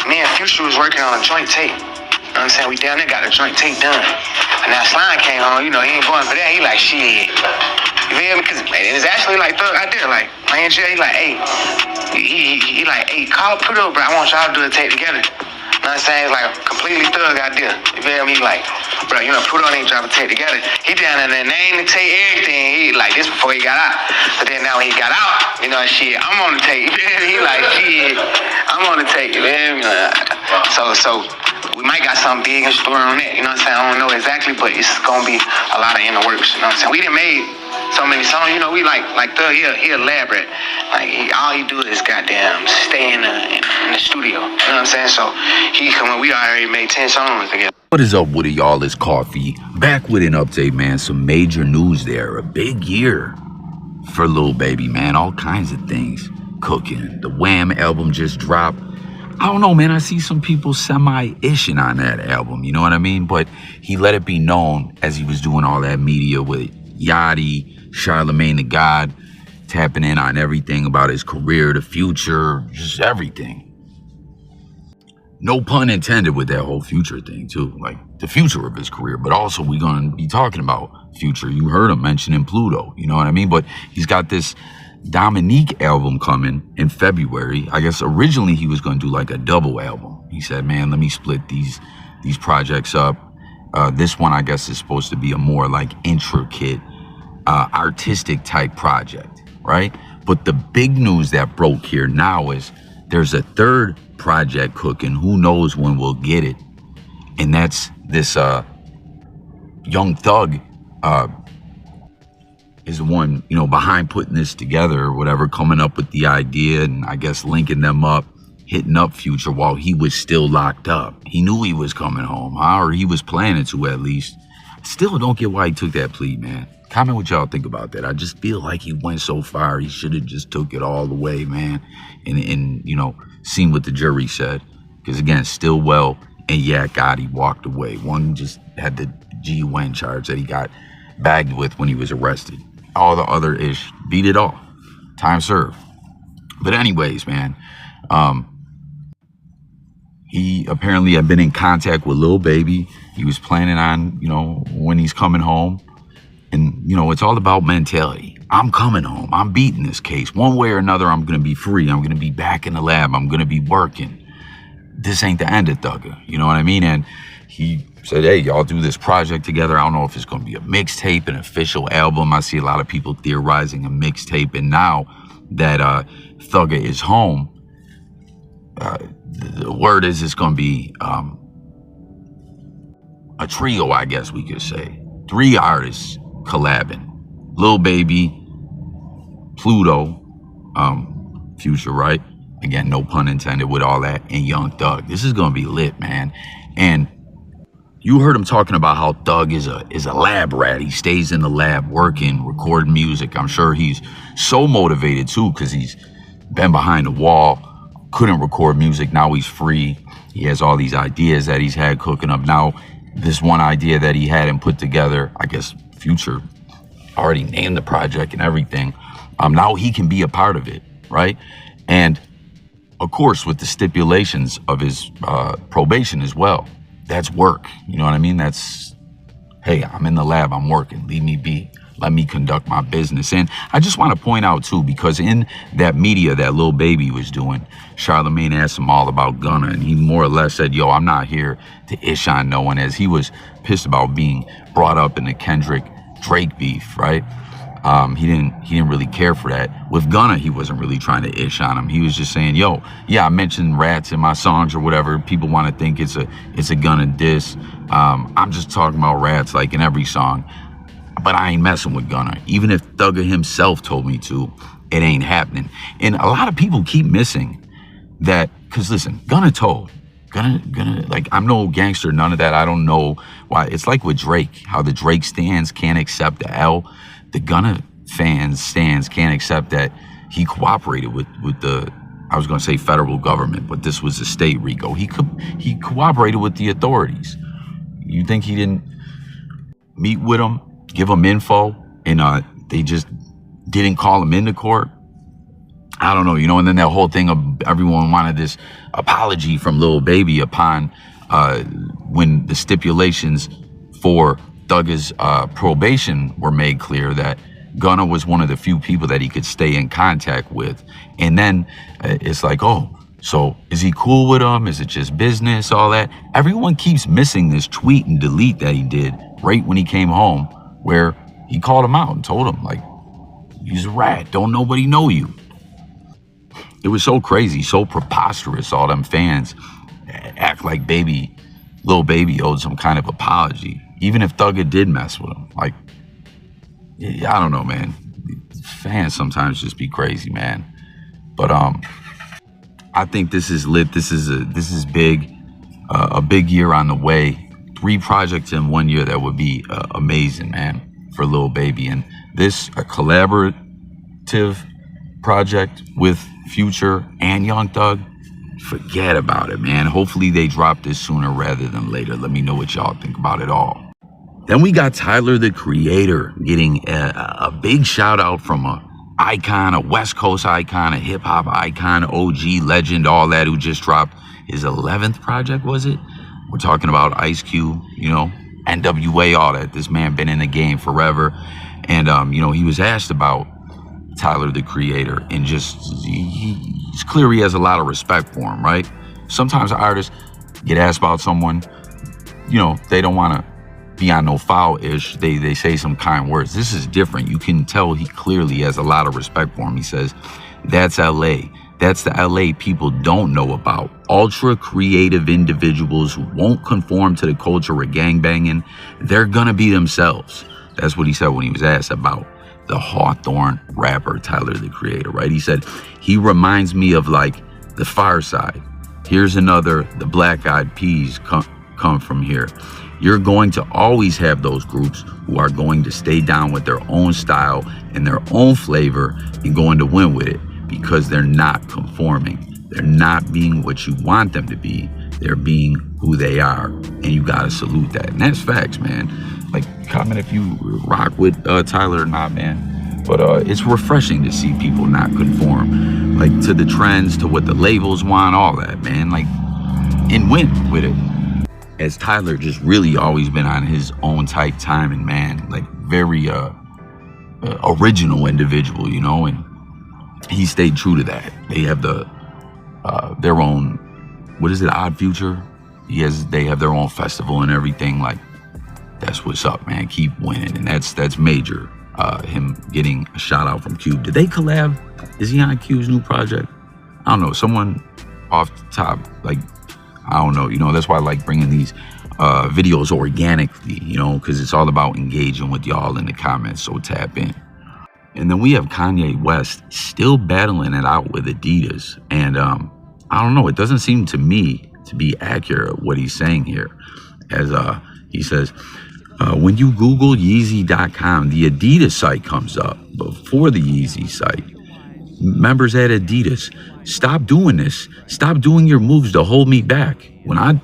me and Future was working on a joint tape. You know what I'm saying? We down there got a joint tape done. And now Slime came home, you know, he ain't going for that. He like, shit. You feel me? Cause it's actually like Thug out there, like, my engineer, he like, hey, he like, hey, call Pluto, bro. I want y'all to do a tape together. You know what I'm saying? It's like a completely Thug idea. You feel me? He like, bro, you know, Pluto ain't drop a tape together. He down there, name the tape, everything. He like this before he got out. But then now when he got out, you know, shit, I'm on the tape. He like, shit, I'm on the tape. You feel me? So we might got something big in store on that. You know what I'm saying? I don't know exactly, but it's gonna be a lot of in the works. You know what I'm saying? We done made so many songs. You know, we like Thug. He elaborate. Like all he do is goddamn stay in the studio. You know what I'm saying? So he come. We already made 10 songs together. What is up with it, y'all? It's Coffee. Back with an update, man. Some major news there. A big year for Lil Baby, man. All kinds of things cooking. The Wham album just dropped. I don't know, man. I see some people semi-ishing on that album. You know what I mean? But he let it be known as he was doing all that media with Yachty, Charlemagne the God, tapping in on everything about his career, the future, just everything. No pun intended with that whole Future thing, too. Like, the future of his career. But also, we're going to be talking about Future. You heard him mentioning Pluto. You know what I mean? But he's got this Dominique album coming in February. I guess originally he was going to do like a double album. He said, man, let me split these projects up. This one, I guess, is supposed to be a more like intricate, artistic type project, right? But the big news that broke here now is there's a third project cooking. Who knows when we'll get it? And that's this Young Thug is the one, you know, behind putting this together or whatever, coming up with the idea and I guess linking them up, hitting up Future while he was still locked up. He knew he was coming home, or he was planning to at least. Still don't get why he took that plea, man. Comment what y'all think about that. I just feel like he went so far. He should have just took it all the way, man. And you know, seen what the jury said. Because again, Stillwell and Gotti walked away. One just had the G-Wen charge that he got bagged with when he was arrested. All the other ish beat it all. Time served. But anyways, man, he apparently had been in contact with Lil Baby. He was planning on, you know, when he's coming home. And, you know, it's all about mentality. I'm coming home. I'm beating this case. One way or another, I'm going to be free. I'm going to be back in the lab. I'm going to be working. This ain't the end of Thugger. You know what I mean? And he said, hey, y'all do this project together. I don't know if it's going to be a mixtape, an official album. I see a lot of people theorizing a mixtape. And now that Thugger is home, the word is it's going to be a trio, I guess we could say. 3 artists collabing. Lil Baby, Pluto, Future, right? Again, no pun intended with all that, and Young Thug. This is gonna be lit, man. And you heard him talking about how Thug is a lab rat. He stays in the lab working, recording music. I'm sure he's so motivated too, because he's been behind the wall, couldn't record music. Now he's free. He has all these ideas that he's had cooking up. Now, this one idea that he had and put together, I guess Future already named the project and everything. Now he can be a part of it, right? And of course, with the stipulations of his probation as well. That's work. You know what I mean? That's, hey, I'm in the lab, I'm working. Leave me be. Let me conduct my business. And I just want to point out too, because in that media that Lil Baby was doing, Charlemagne asked him all about Gunna, and he more or less said, yo, I'm not here to ish on no one, as he was pissed about being brought up in the Kendrick Drake beef, right? He didn't really care for that. With Gunna, he wasn't really trying to ish on him. He was just saying, yo, yeah, I mentioned rats in my songs or whatever. People want to think it's a Gunna diss. I'm just talking about rats like in every song. But I ain't messing with Gunna. Even if Thugger himself told me to, it ain't happening. And a lot of people keep missing that, because listen, Gunna told. Gunna, like, I'm no gangster, none of that. I don't know why. It's like with Drake, how the Drake stands can't accept the L. The Gunna stands can't accept that he cooperated with the, I was going to say federal government, but this was a state RICO. He cooperated with the authorities. You think he didn't meet with them, give them info, and they just didn't call him into court? I don't know, and then that whole thing of everyone wanted this apology from Lil Baby upon when the stipulations for Thugger's probation were made clear that Gunna was one of the few people that he could stay in contact with. And then it's like, oh, so is he cool with him? Is it just business, all that? Everyone keeps missing this tweet and delete that he did right when he came home, where he called him out and told him, like, he's a rat, don't nobody know you. It was so crazy, so preposterous, all them fans act like Lil Baby owed some kind of apology, even if Thugger did mess with him. Like, I don't know, man. Fans sometimes just be crazy, man. But I think this is lit. This is big. A big year on the way. 3 projects in 1 year that would be amazing, man, for Lil Baby. And this a collaborative project with Future and Young Thug. Forget about it, man. Hopefully they drop this sooner rather than later. Let me know what y'all think about it all. Then we got Tyler, the Creator, getting a big shout out from a icon, a West Coast icon, a hip hop icon, OG legend, all that, who just dropped his 11th project, was it? We're talking about Ice Cube, NWA, all that. This man been in the game forever. And, he was asked about Tyler, the Creator, and just, it's clear he has a lot of respect for him, right? Sometimes artists get asked about someone, they don't want to be on no foul-ish. They say some kind words. This is different. You can tell he clearly has a lot of respect for him. He says, that's LA. That's the LA people don't know about. Ultra creative individuals who won't conform to the culture of gangbanging. They're gonna be themselves. That's what he said when he was asked about the Hawthorne rapper, Tyler, the Creator, right? He said, he reminds me of like the Far Side. Here's another, the Black Eyed Peas come from here. You're going to always have those groups who are going to stay down with their own style and their own flavor and going to win with it because they're not conforming. They're not being what you want them to be. They're being who they are. And you got to salute that. And that's facts, man. Like, comment if you rock with Tyler or not, man. But it's refreshing to see people not conform, like, to the trends, to what the labels want, all that, man. Like, and win with it. As Tyler just really always been on his own tight time, and man, like very original individual, and he stayed true to that. They have their own, what is it, Odd Future? They have their own festival and everything. Like, that's what's up, man. Keep winning, and that's major. Him getting a shout out from Cube. Did they collab? Is he on Cube's new project? I don't know. Someone off the top, like, I don't know, that's why I like bringing these videos organically, because it's all about engaging with y'all in the comments, so tap in. And then we have Kanye West still battling it out with Adidas. And I don't know, it doesn't seem to me to be accurate what he's saying here. As he says, when you Google Yeezy.com, the Adidas site comes up before the Yeezy site. Members at Adidas, stop doing this. Stop doing your moves to hold me back. When I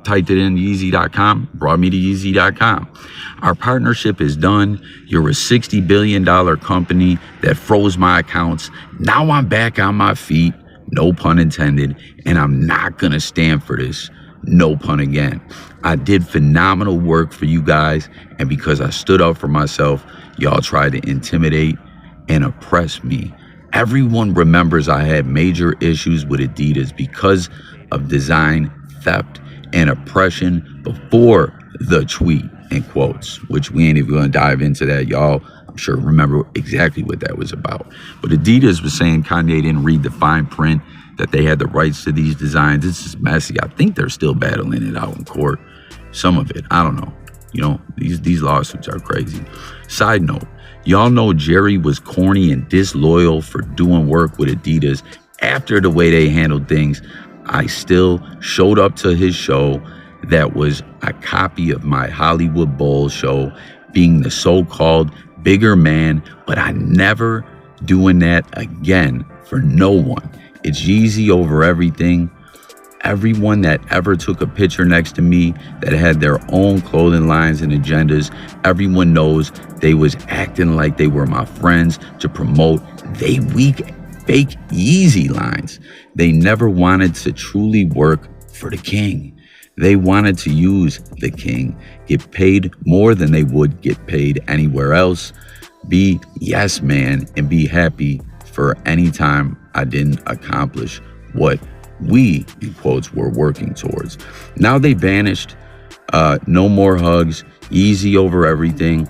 typed it in Yeezy.com, brought me to Yeezy.com. Our partnership is done. You're a $60 billion company that froze my accounts. Now I'm back on my feet, no pun intended, and I'm not gonna stand for this, no pun again. I did phenomenal work for you guys, and because I stood up for myself, y'all tried to intimidate and oppress me. Everyone remembers I had major issues with Adidas because of design theft and oppression before the tweet, in quotes, which we ain't even gonna dive into that. Y'all, I'm sure, remember exactly what that was about. But Adidas was saying Kanye didn't read the fine print, that they had the rights to these designs. This is messy. I think they're still battling it out in court. Some of it, I don't know. These lawsuits are crazy. Side note, y'all know Jerry was corny and disloyal for doing work with Adidas after the way they handled things. I still showed up to his show that was a copy of my Hollywood Bowl show, being the so-called bigger man, but I never doing that again for no one. It's Yeezy over everything. Everyone that ever took a picture next to me that had their own clothing lines and agendas, everyone knows they was acting like they were my friends to promote they weak fake Yeezy lines. They never wanted to truly work for the king. They wanted to use the king, get paid more than they would get paid anywhere else, be yes man, and be happy for any time I didn't accomplish what we, in quotes, were working towards. Now they vanished. No more hugs, easy over everything.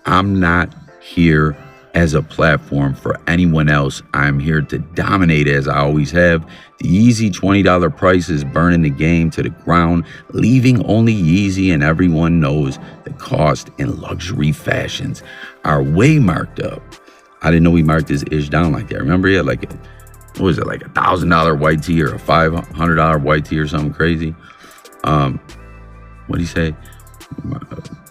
I'm not here as a platform for anyone else. I'm here to dominate as I always have. The Yeezy $20 price is burning the game to the ground, leaving only Yeezy, and everyone knows the cost in luxury fashions are way marked up. I didn't know he marked his ish down like that. Remember he had like what was it, like $1,000 white tee or a $500 white tee or something crazy? What'd he say?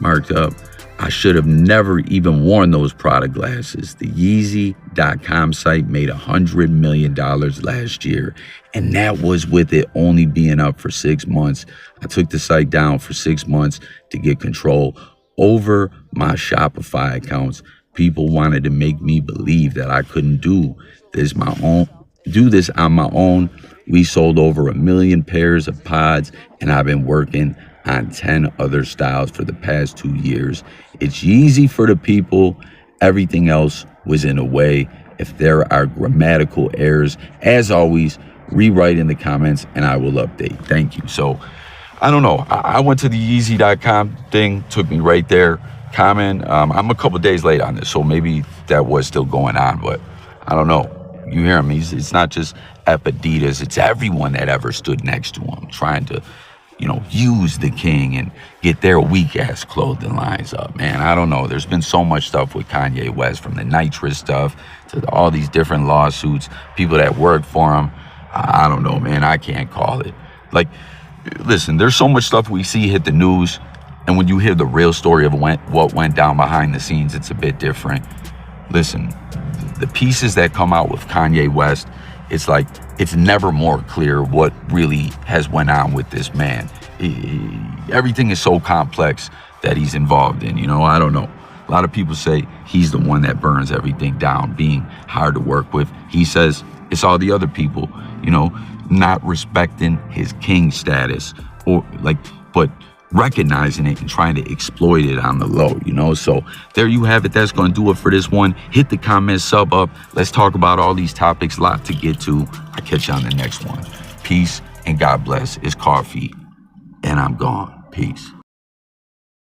Marked up. I should have never even worn those Prada glasses. The Yeezy.com site made $100 million last year, and that was with it only being up for 6 months. I took the site down for 6 months to get control over my Shopify accounts. People wanted to make me believe that I couldn't do this on my own. We sold over 1 million pairs of pods, and I've been working on 10 other styles for the past 2 years. It's Yeezy for the people. Everything else was in a way. If there are grammatical errors, as always, rewrite in the comments and I will update. Thank you. So I don't know. I went to the Yeezy.com thing, took me right there. Comment. I'm a couple days late on this, so maybe that was still going on, but I don't know. You hear me? It's not just adidas. It's everyone that ever stood next to him trying to, use the king and get their weak-ass clothing lines up, man. I don't know. There's been so much stuff with Kanye West, from the nitrous stuff to all these different lawsuits, people that work for him. I don't know, man. I can't call it. Like, listen, there's so much stuff we see hit the news, and when you hear the real story of what went down behind the scenes, it's a bit different. Listen, the pieces that come out with Kanye West, it's like it's never more clear what really has went on with this man. Everything is so complex that he's involved in, I don't know. A lot of people say he's the one that burns everything down, being hard to work with. He says it's all the other people, not respecting his king status, but recognizing it and trying to exploit it on the low, So there you have it. That's going to do it for this one. Hit the comment, sub up. Let's talk about all these topics. A lot to get to. I'll catch you on the next one. Peace and God bless. It's Coffee, and I'm gone. Peace.